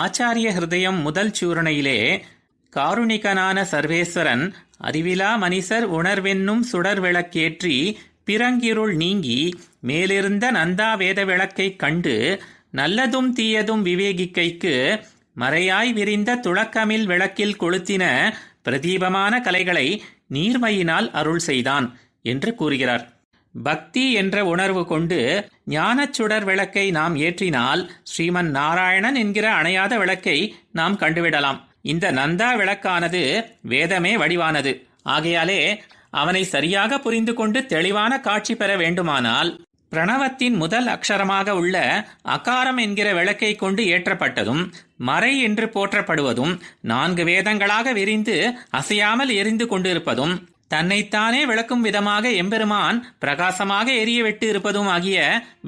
ஆச்சாரிய ஹிருதயம் முதல் சூரணையிலே காருணிகனான சர்வேஸ்வரன் அறிவிலா மனிதர் உணர்வென்னும் சுடர் விளக்கேற்றி பிறங்கிருள் நீங்கி மேலிருந்த நந்தா வேத விளக்கைக் கண்டு நல்லதும் தீயதும் விவேகிக்கைக்கு மறையாய் விரிந்த துளக்கமில் விளக்கில் கொளுத்தின பிரதீபமான கலைகளை நீர்மையினால் அருள் செய்தான் என்று கூறுகிறார். பக்தி என்ற உணர்வு கொண்டு ஞானச் சுடர் விளக்கை நாம் ஏற்றினால் ஸ்ரீமன் நாராயணன் என்கிற அணையாத விளக்கை நாம் கண்டுவிடலாம். இந்த நந்தா விளக்கானது வேதமே வடிவானது. ஆகையாலே அவனை சரியாக புரிந்து கொண்டு தெளிவான காட்சி பெற வேண்டுமானால் பிரணவத்தின் முதல் அக்ஷரமாக உள்ள அகாரம் என்கிற விளக்கை கொண்டு ஏற்றப்பட்டதும் மறை என்று போற்றப்படுவதும் 4 வேதங்களாக விரிந்து அசையாமல் எரிந்து கொண்டிருப்பதும் தன்னைத்தானே விளக்கும் விதமாக எம்பெருமான் பிரகாசமாக எரியவிட்டு இருப்பதும் ஆகிய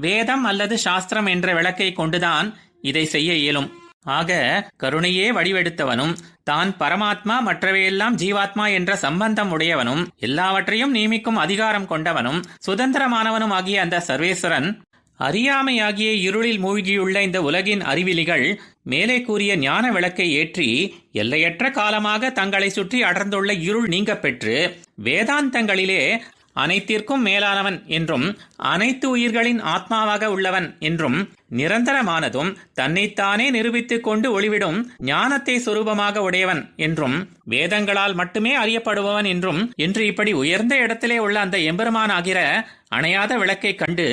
வேதம் அல்லது சாஸ்திரம் என்ற விளக்கை கொண்டுதான் இதை செய்ய இயலும். ஆக கருணையே வடிவெடுத்தவனும் தான் பரமாத்மா மற்றவையெல்லாம் ஜீவாத்மா என்ற சம்பந்தம் உடையவனும் எல்லாவற்றையும் நியமிக்கும் அதிகாரம் கொண்டவனும் சுதந்திரமானவனும் ஆகிய அந்த சர்வேஸ்வரன் அறியாமையாகிய இருளில் மூழ்கியுள்ள இந்த உலகின் அறிவிலிகள் மேலே கூறிய ஞான விளக்கை ஏற்றி எல்லையற்ற காலமாக தங்களை சுற்றி அடர்ந்துள்ள இருள் நீங்க பெற்று வேதாந்தங்களிலே அனைத்திற்கும் மேலானவன் என்றும் அனைத்து உயிர்களின் ஆத்மாவாக உள்ளவன் என்றும் நிரந்தரமானதும் தன்னைத்தானே நிரூபித்துக் கொண்டு ஒளிவிடும் ஞானத்தை சொரூபமாக உடையவன் என்றும் வேதங்களால் மட்டுமே அறியப்படுபவன் என்றும் என்று இப்படி உயர்ந்த இடத்திலே உள்ள அந்த எம்பெருமான் ஆகிற அணையாத விளக்கை கண்டு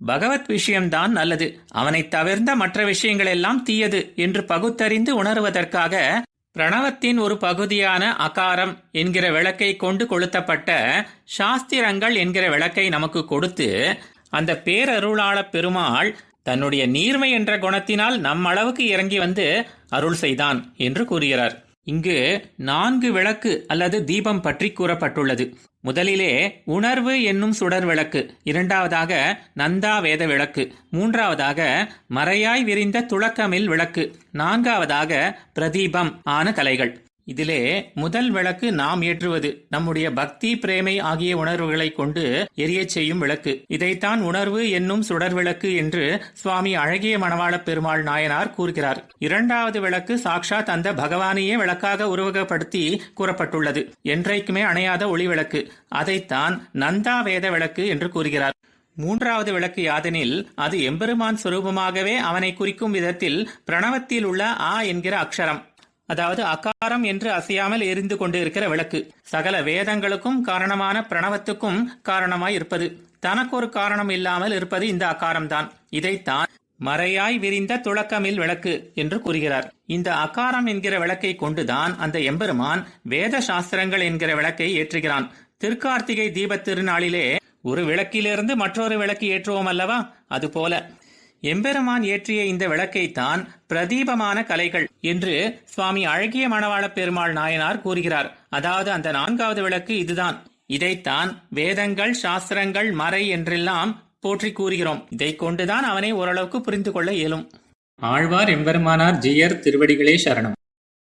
பகவத் விஷயம்தான் நல்லது, அவனை தவிர்ந்த மற்ற விஷயங்களெல்லாம் தீயது என்று பகுத்தறிந்து உணர்வதற்காக பிரணவத்தின் ஒரு பகுதியான அகாரம் என்கிற விளக்கை கொண்டு கொளுத்தப்பட்ட சாஸ்திரங்கள் என்கிற விளக்கை நமக்கு கொடுத்து அந்த பேரருளாள பெருமாள் தன்னுடைய நீர்மை என்ற குணத்தினால் நம்மளவுக்கு இறங்கி வந்து அருள் செய்தான் என்று கூறுகிறார். இங்கு 4 விளக்கு அல்லது தீபம் பற்றி கூறப்பட்டுள்ளது. முதலிலே உணர்வு என்னும் சுடர் விளக்கு, இரண்டாவதாக நந்தா வேத விளக்கு, மூன்றாவதாக மறையாய் விரிந்த துளக்கமில் விளக்கு, நான்காவதாக பிரதீபம் ஆன கலைகள். இதிலே முதல் விளக்கு நாம் ஏற்றுவது நம்முடைய பக்தி பிரேமை ஆகிய உணர்வுகளை கொண்டு எரியச் செய்யும் விளக்கு. இதைத்தான் உணர்வு என்னும் சுடர் விளக்கு என்று சுவாமி அழகிய மணவாள பெருமாள் நாயனார் கூறுகிறார். இரண்டாவது விளக்கு சாக்ஷாத் அந்த பகவானையே விளக்காக உருவகப்படுத்தி கூறப்பட்டுள்ளது. என்றைக்குமே அணையாத ஒளி விளக்கு, அதைத்தான் நந்தா வேத விளக்கு என்று கூறுகிறார். மூன்றாவது விளக்கு யாதெனில் அது எம்பெருமான் சுரூபமாகவே அவனை குறிக்கும் விதத்தில் பிரணவத்தில் உள்ள ஆ என்கிற அக்ஷரம், அதாவது அகாரம் என்று அசையாமல் எரிந்து கொண்டு இருக்கிற விளக்கு, சகல வேதங்களுக்கும் காரணமான பிரணவத்துக்கும் காரணமாய் இருப்பது, தனக்கு ஒரு காரணம் இல்லாமல் இருப்பது இந்த அகாரம்தான். இதைத்தான் மறையாய் விரிந்த துளக்கமில் விளக்கு என்று கூறுகிறார். இந்த அகாரம் என்கிற விளக்கை கொண்டுதான் அந்த எம்பெருமான் வேத சாஸ்திரங்கள் என்கிற விளக்கை ஏற்றுகிறான். திருக்கார்த்திகை தீபத் திருநாளிலே ஒரு விளக்கிலிருந்து மற்றொரு விளக்கு ஏற்றுவோம் அல்லவா, அதுபோல எம்பெருமான் ஏற்றிய இந்த விளக்கைத்தான் பிரதீபமான கலைகள் என்று சுவாமி அழகிய மணவாள பெருமாள் நாயனார் கூறுகிறார். அதாவது அந்த 4வது விளக்கு இதுதான். இதைத்தான் வேதங்கள் சாஸ்திரங்கள் மறை என்றெல்லாம் போற்றி கூறுகிறோம். இதை கொண்டுதான் அவனை ஓரளவுக்கு புரிந்து கொள்ள இயலும். ஆழ்வார் எம்பெருமானார் ஜீயர் திருவடிகளே சரணம்.